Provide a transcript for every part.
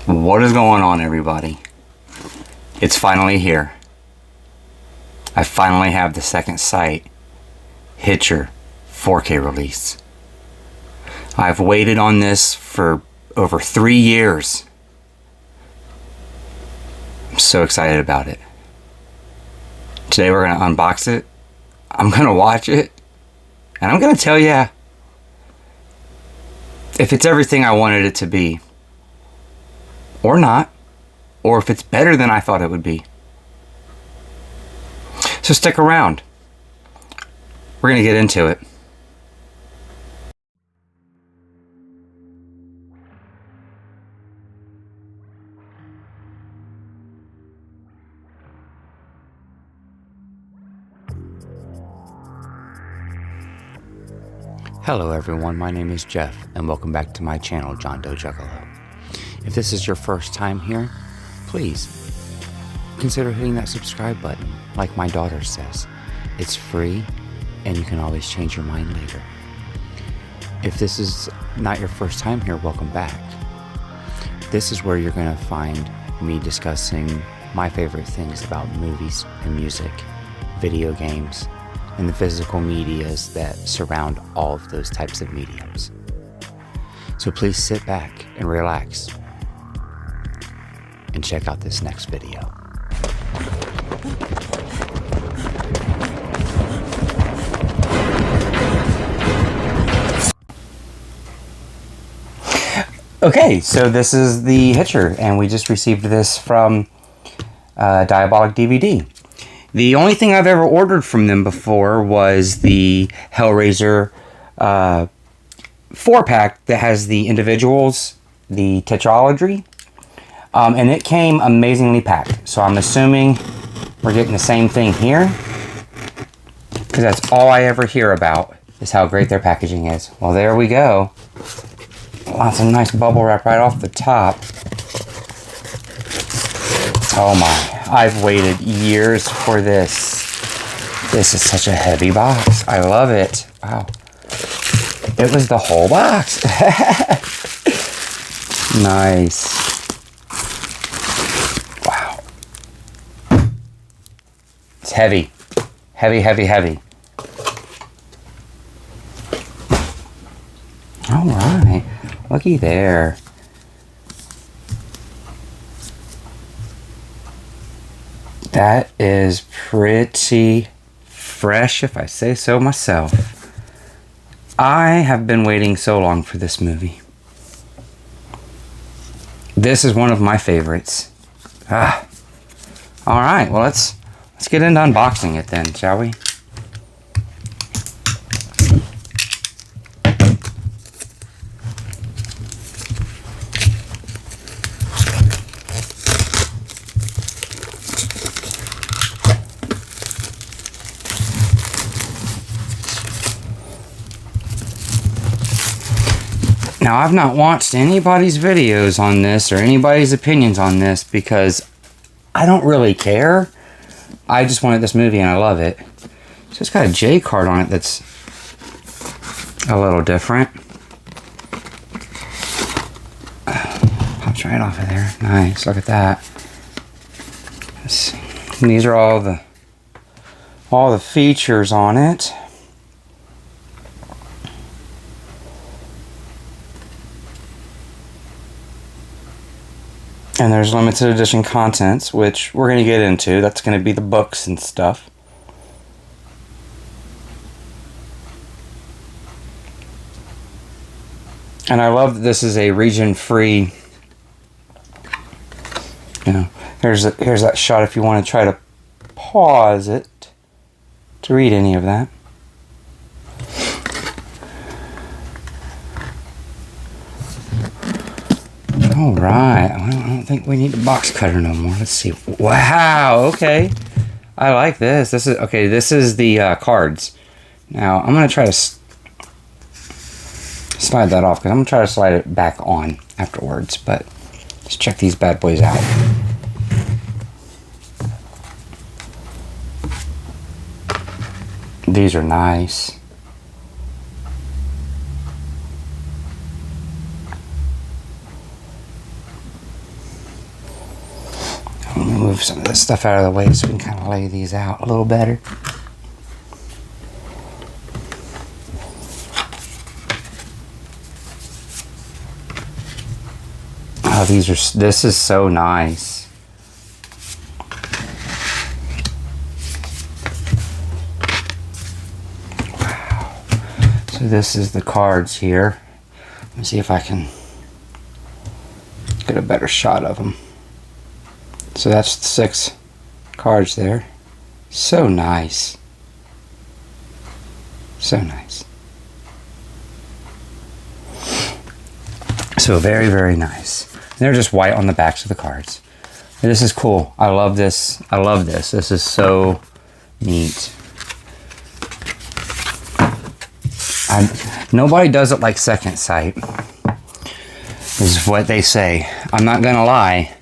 What is going on, everybody? It's finally here. I finally have the second sight, Hitcher 4K release. I've waited on this for over 3 years. I'm so excited about it. Today we're going to unbox it. I'm going to watch it. And I'm going to tell you if it's everything I wanted it to be. Or not. Or if it's better than I thought it would be. So stick around. We're going to get into it. Hello everyone, my name is Jeff and welcome back to my channel, Super Juggalo. If this is your first time here, please consider hitting that subscribe button. Like my daughter says, it's free and you can always change your mind later. If this is not your first time here, welcome back. This is where you're going to find me discussing my favorite things about movies and music, video games, and the physical medias that surround all of those types of mediums. So please sit back and relax and check out this next video. Okay, so this is the Hitcher, and we just received this from Diabolic DVD. The only thing I've ever ordered from them before was the Hellraiser 4-pack that has the individuals, the tetralogy, and it came amazingly packed. So I'm assuming we're getting the same thing here, because that's all I ever hear about is how great their packaging is. Well, there we go. Lots of nice bubble wrap right off the top. Oh my, I've waited years for this. This is such a heavy box. I love it. Wow. It was the whole box. Nice. Wow. It's heavy. Heavy, heavy, heavy. All right. Looky there. That is pretty fresh, if I say so myself. I have been waiting so long for this movie. This is one of my favorites. All right, well let's get into unboxing it then, shall we? Now, I've not watched anybody's videos on this or anybody's opinions on this because I don't really care. I just wanted this movie and I love it. So it's got a J card on it that's a little different. Pops right off of there. Nice, look at that. Let's see. And these are all the features on it. And there's limited edition contents, which we're going to get into. That's going to be the books and stuff. And I love that this is a region-free. You know, here's that shot if you want to try to pause it to read any of that. All right, I don't think we need the box cutter no more. Let's see. Wow, okay. I like this. This is the cards. Now, I'm going to try to slide that off because I'm going to try to slide it back on afterwards. But let's check these bad boys out. These are nice. Let me move some of this stuff out of the way so we can kind of lay these out a little better. Oh, this is so nice. Wow. So this is the cards here. Let me see if I can get a better shot of them. So that's 6 cards there. So nice. So nice. So very, very nice. They're just white on the backs of the cards. And this is cool. I love this. I love this. This is so neat. Nobody does it like Second Sight. This is what they say. I'm not gonna lie.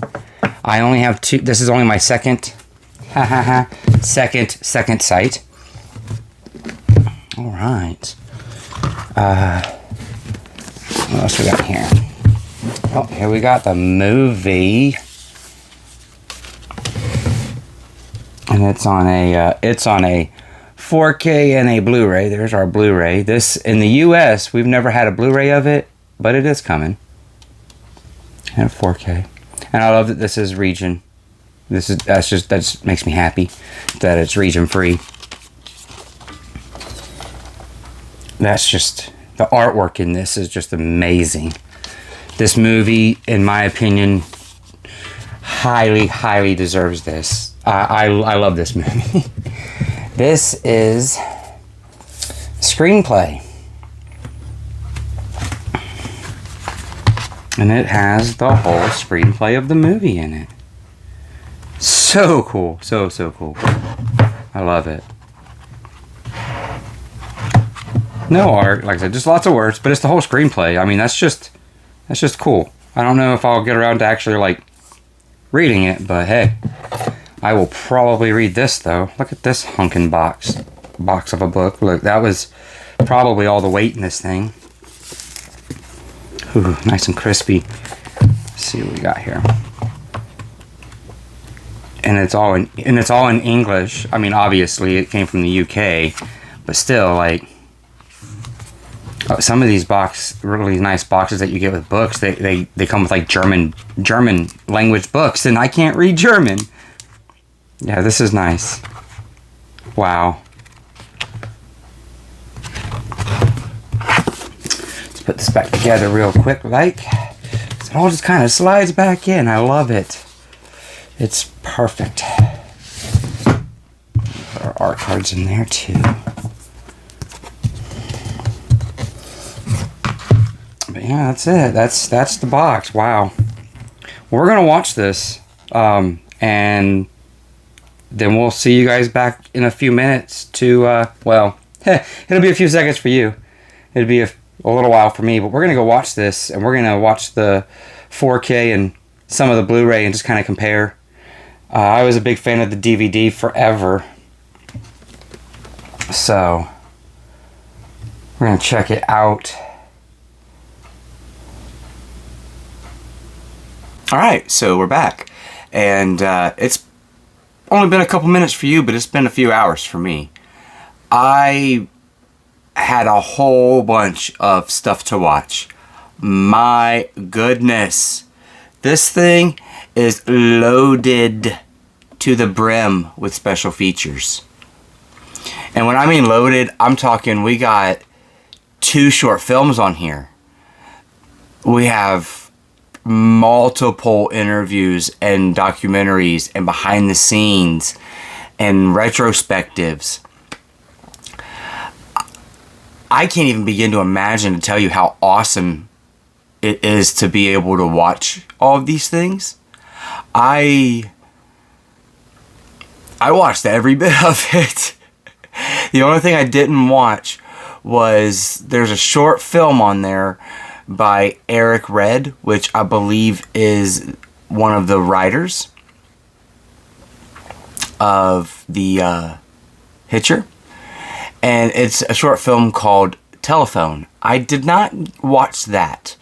I only have 2. This is only my second. Second sight. All right. What else we got here? Oh, here we got the movie, and it's on a 4K and a Blu-ray. There's our Blu-ray. This in the U.S. we've never had a Blu-ray of it, but it is coming. And a 4K, and I love that this is region. That just makes me happy that it's region free. That's just, the artwork in this is just amazing. This movie, in my opinion, highly, highly deserves this. I love this movie. This is screenplay. And it has the whole screenplay of the movie in it. So cool. So cool. I love it. No art, like I said, just lots of words, but it's the whole screenplay. I mean, that's just cool. I don't know if I'll get around to actually, like, reading it, but hey, I will probably read this, though. Look at this hunkin' box of a book. Look, that was probably all the weight in this thing. Ooh, nice and crispy. Let's see what we got here. And it's all in English. I mean, obviously, it came from the UK, but still, like, some of these really nice boxes that you get with books, they come with like German language books, and I can't read German. Yeah, this is nice. Wow. Let's put this back together real quick, like. So it all just kind of slides back in. I love it. It's perfect. Put our art cards in there too. But yeah, that's it. That's the box. Wow. We're gonna watch this, and then we'll see you guys back in a few minutes to well, it'll be a few seconds for you. It'll be a little while for me, but we're gonna go watch this, and we're gonna watch the 4K and some of the Blu-ray and just kind of compare. I was a big fan of the DVD forever, so we're gonna check it out. Alright, so we're back, and it's only been a couple minutes for you, but it's been a few hours for me. I had a whole bunch of stuff to watch. My goodness. This thing is loaded to the brim with special features. And when I mean loaded, I'm talking we got 2 short films on here. We have multiple interviews and documentaries and behind the scenes and retrospectives. I can't even begin to imagine to tell you how awesome it is to be able to watch all of these things. I watched every bit of it. The only thing I didn't watch was there's a short film on there by Eric Red, which I believe is one of the writers of the Hitcher. And it's a short film called Telephone. I did not watch that.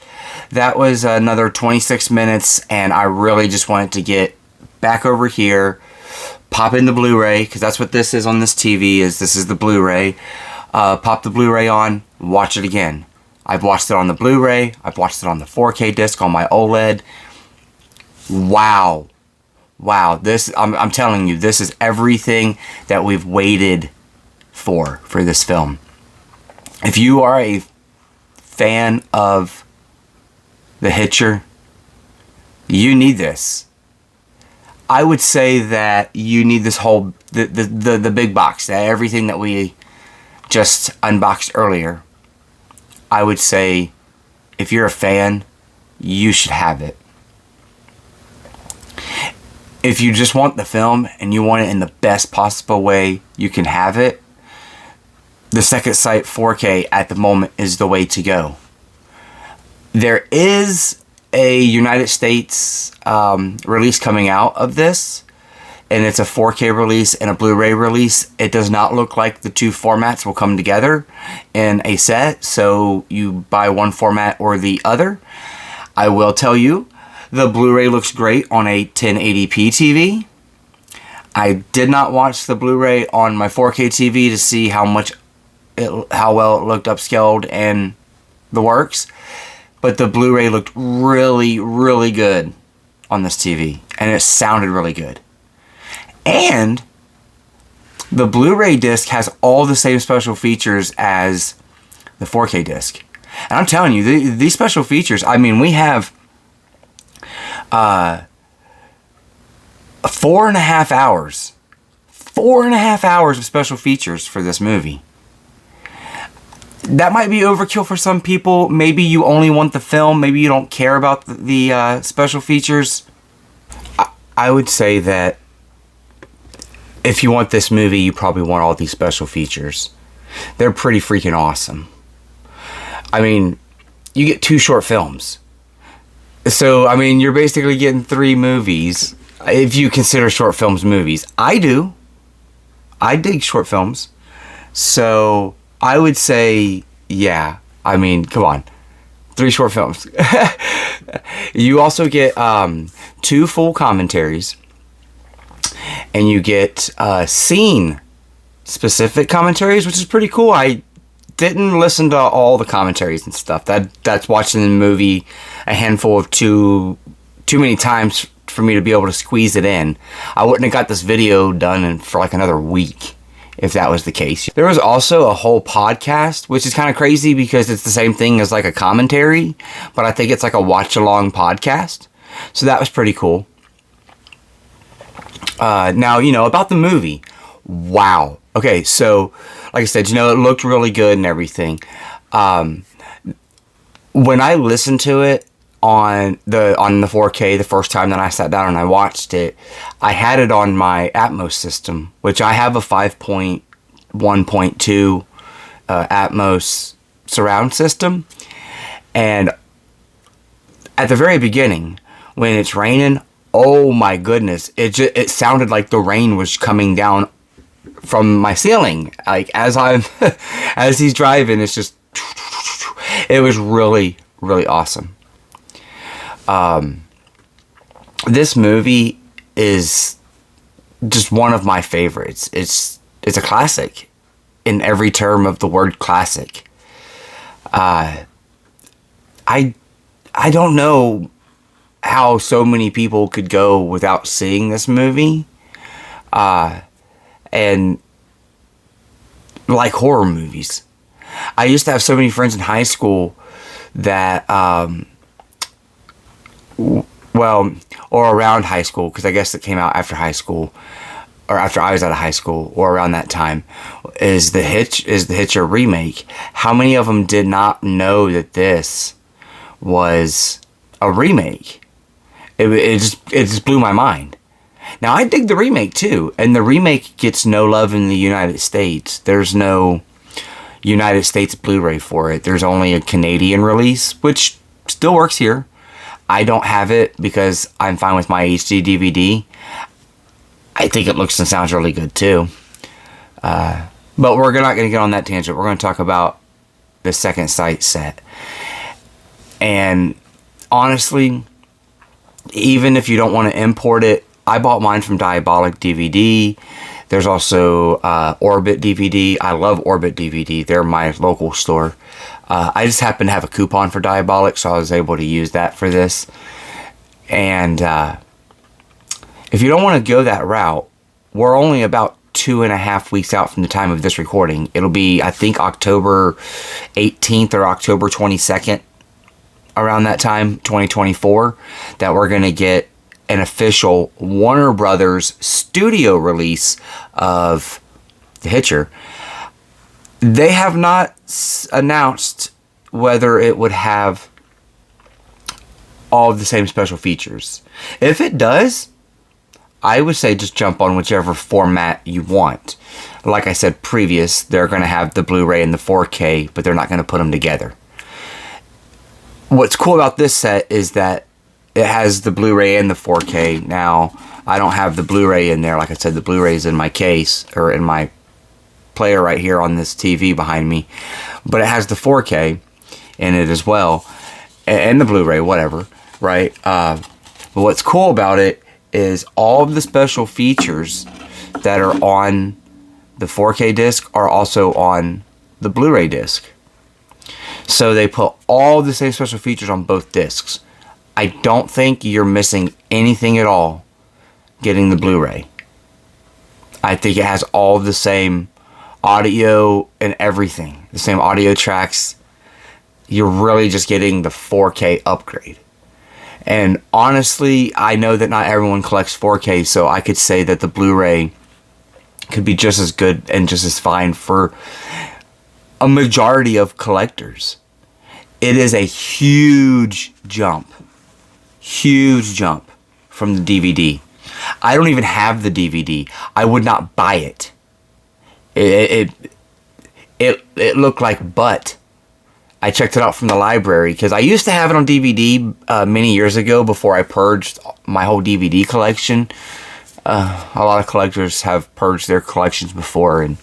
That was another 26 minutes, and I really just wanted to get back over here, pop in the Blu-ray, because that's what this is on this TV, this is the Blu-ray. Pop the Blu-ray on, watch it again. I've watched it on the Blu-ray, I've watched it on the 4K disc on my OLED. Wow. Wow, I'm telling you, this is everything that we've waited for this film. If you are a fan of the Hitcher, you need this. I would say that you need this whole the big box, everything that we just unboxed earlier. I would say if you're a fan, you should have it. If you just want the film and you want it in the best possible way you can have it, the Second Sight 4K at the moment is the way to go. There is a United States release coming out of this, and it's a 4K release and a Blu-ray release. It does not look like the two formats will come together in a set, so you buy one format or the other. I will tell you, the Blu-ray looks great on a 1080p TV. I did not watch the Blu-ray on my 4K TV to see how well it looked upscaled and the works. But the Blu-ray looked really, really good on this TV. And it sounded really good. And the Blu-ray disc has all the same special features as the 4K disc. And I'm telling you, these special features, I mean, we have 4.5 hours. 4.5 hours of special features for this movie. That might be overkill for some people. Maybe you only want the film. Maybe you don't care about the special features. I would say that if you want this movie, you probably want all these special features. They're pretty freaking awesome. I mean, you get 2 short films. So, I mean, you're basically getting 3 movies, if you consider short films movies. I do. I dig short films. So, I would say, yeah. I mean, come on. 3 short films. You also get 2 full commentaries. And you get scene-specific commentaries, which is pretty cool. I didn't listen to all the commentaries and stuff. That's watching the movie a handful of too many times for me to be able to squeeze it in. I wouldn't have got this video done for like another week if that was the case. There was also a whole podcast, which is kind of crazy because it's the same thing as like a commentary, but I think it's like a watch-along podcast. So that was pretty cool. Now, you know, about the movie. Wow. Okay, so, like I said, you know, it looked really good and everything. When I listened to it on the 4K the first time that I sat down and I watched it, I had it on my Atmos system, which I have a 5.1.2 Atmos surround system. And at the very beginning, when it's raining, oh my goodness, it sounded like the rain was coming down from my ceiling. Like as he's driving, it's just, it was really, really awesome. This movie is just one of my favorites. It's a classic in every term of the word classic. I don't know how so many people could go without seeing this movie. And like horror movies. I used to have so many friends in high school that, well, or around high school, because I guess it came out after high school, or after I was out of high school, or around that time, is the Hitcher remake. How many of them did not know that this was a remake? It just blew my mind. Now, I dig the remake, too. And the remake gets no love in the United States. There's no United States Blu-ray for it. There's only a Canadian release, which still works here. I don't have it because I'm fine with my HD DVD. I think it looks and sounds really good, too. But we're not going to get on that tangent. We're going to talk about the Second Sight set. And honestly, even if you don't want to import it, I bought mine from Diabolic DVD. There's also Orbit DVD. I love Orbit DVD. They're my local store. I just happened to have a coupon for Diabolic, so I was able to use that for this. And if you don't want to go that route, we're only about 2.5 weeks out from the time of this recording. It'll be, I think, October 18th or October 22nd, around that time, 2024, that we're going to get an official Warner Brothers studio release of the Hitcher. They have not announced whether it would have all of the same special features. If it does, I would say just jump on whichever format you want. Like I said previous, they're going to have the Blu-ray and the 4K, but they're not going to put them together. What's cool about this set is that it has the Blu-ray and the 4K. Now, I don't have the Blu-ray in there. Like I said, the Blu-ray is in my case, or in my player right here on this TV behind me. But it has the 4K in it as well, and the Blu-ray, whatever, right? But what's cool about it is all of the special features that are on the 4K disc are also on the Blu-ray disc. So they put all the same special features on both discs. I don't think you're missing anything at all getting the Blu-ray. I think it has all the same audio and everything. The same audio tracks. You're really just getting the 4K upgrade. And honestly, I know that not everyone collects 4K, so I could say that the Blu-ray could be just as good and just as fine for a majority of collectors. It is a huge jump. Huge jump from the DVD. I don't even have the DVD. I would not buy it. It looked like butt. I checked it out from the library because I used to have it on DVD many years ago before I purged my whole DVD collection. A lot of collectors have purged their collections before, and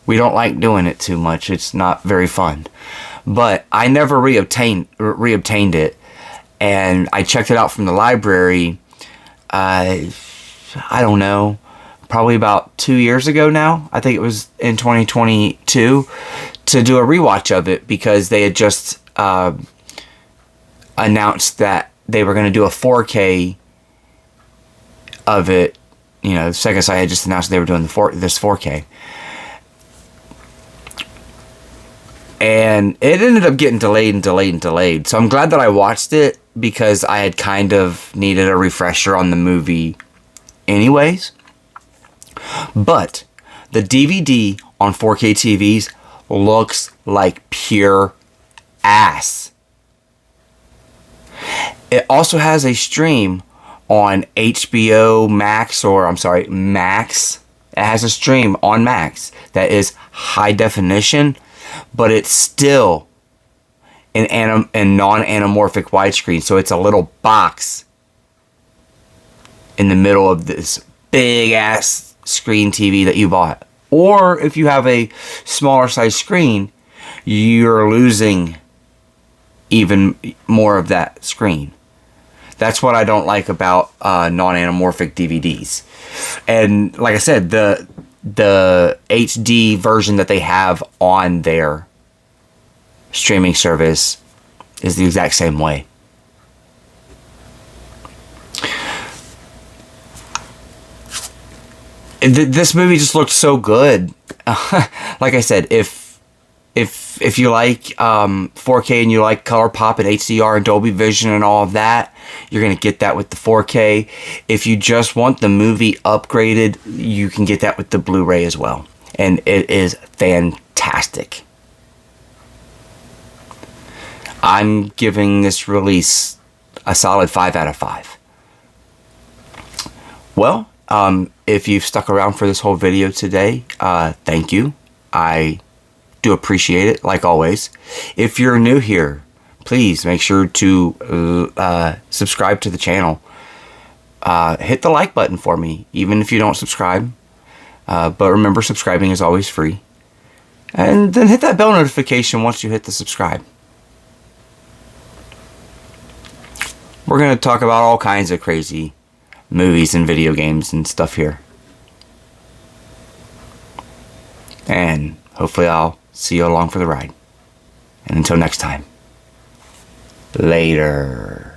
we don't like doing it too much. It's not very fun. But I never reobtained it, and I checked it out from the library. I don't know, probably about 2 years ago now. I think it was in 2022. To do a rewatch of it because they had just announced that they were going to do a 4K of it. You know, Sega Side had just announced they were doing this 4K. And it ended up getting delayed. So I'm glad that I watched it because I had kind of needed a refresher on the movie anyways. But the DVD on 4K TVs looks like pure ass. It also has a stream on HBO Max, Max. It has a stream on Max that is high definition, but it's still in non-anamorphic widescreen. So it's a little box in the middle of this big ass screen TV that you bought. Or if you have a smaller size screen, you're losing even more of that screen. That's what I don't like about non-anamorphic DVDs. And like I said, the HD version that they have on their streaming service is the exact same way. This movie just looked so good. Like I said, if you like 4K and you like color pop and HDR and Dolby Vision and all of that, you're gonna get that with the 4K. If you just want the movie upgraded, you can get that with the Blu-ray as well, and it is fantastic. I'm giving this release a solid 5 out of 5. Well, if you've stuck around for this whole video today, thank you. I do appreciate it, like always. If you're new here, please make sure to subscribe to the channel. Hit the like button for me, even if you don't subscribe. But remember, subscribing is always free. And then hit that bell notification once you hit the subscribe. We're going to talk about all kinds of crazy movies and video games and stuff here. And hopefully I'll see you along for the ride. And until next time, later.